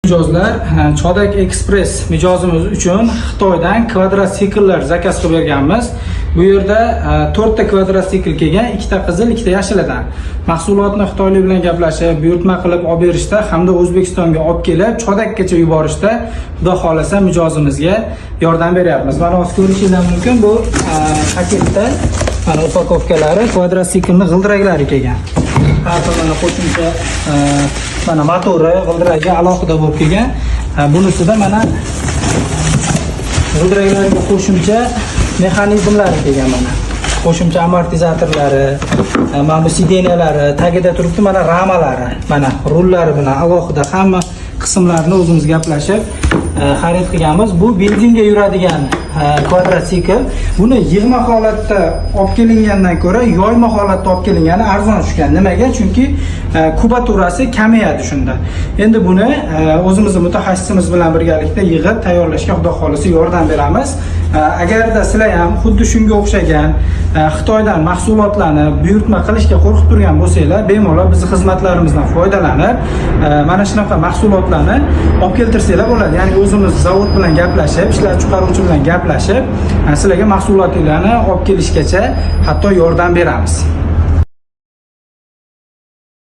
Mijozlar Chodak Express mijozimiz uchun Xitoydan kvadrotsikllar zakaz qilib berganmiz. Bu yerda 4 ta kvadrotsikl kelgan, 2 ta qizil, 2 ta yashilidan. Mahsulotni xitoylik bilan gaplashib, buyurtma qilib olib berishda hamda O'zbekistonga olib kelib, Chodakgacha yuborishda xudo xolasa mijozimizga yordam beryapmiz. Mana hozir ko'rishingiz mumkin, bu paketda mana upakovkalari kvadrotsiklni g'ildiraklari kelgan. Har xil mana qo'shimcha mana motori g'ildiragi alohida bo'lib kelgan. Bunisida mana g'ildiraklarga qo'shimcha mexanizmlari kelgan mana. Qo'shimcha amortizatorlari, mana bu sideniyalari, tagida turibdi mana ramalari, mana rullari bilan alohida hamma qismlarini o'zimiz gaplashib xarid qilganmiz. Bu benzinga yuradigan kvadrotsikl. Buni yig'ma holatda olib kelingandan ko'ra yoyma holatda olib kelingani arzon tushgan. Nimaga? Chunki kubaturasi kamayadi shunda. Endi buni o'zimizning mutaxassisimiz bilan birgalikda yig'ib tayyorlashga xudo xolisi yordam beramiz. Agarda sizlar ham xuddi shunga o'xshagan Xitoydan mahsulotlarni buyurtma qilishga qo'rqib turgan bo'lsanglar, bemalol bizning xizmatlarimizdan foydalanib, mana shunaqa mahsulotlarni olib keltirsanglar bo'ladi. Ya'ni o'zimiz zavod bilan gaplashib, ishlab chiqaruvchi bilan gaplashib, sizlarga mahsulotlarni olib kelishgacha hatto yordam beramiz.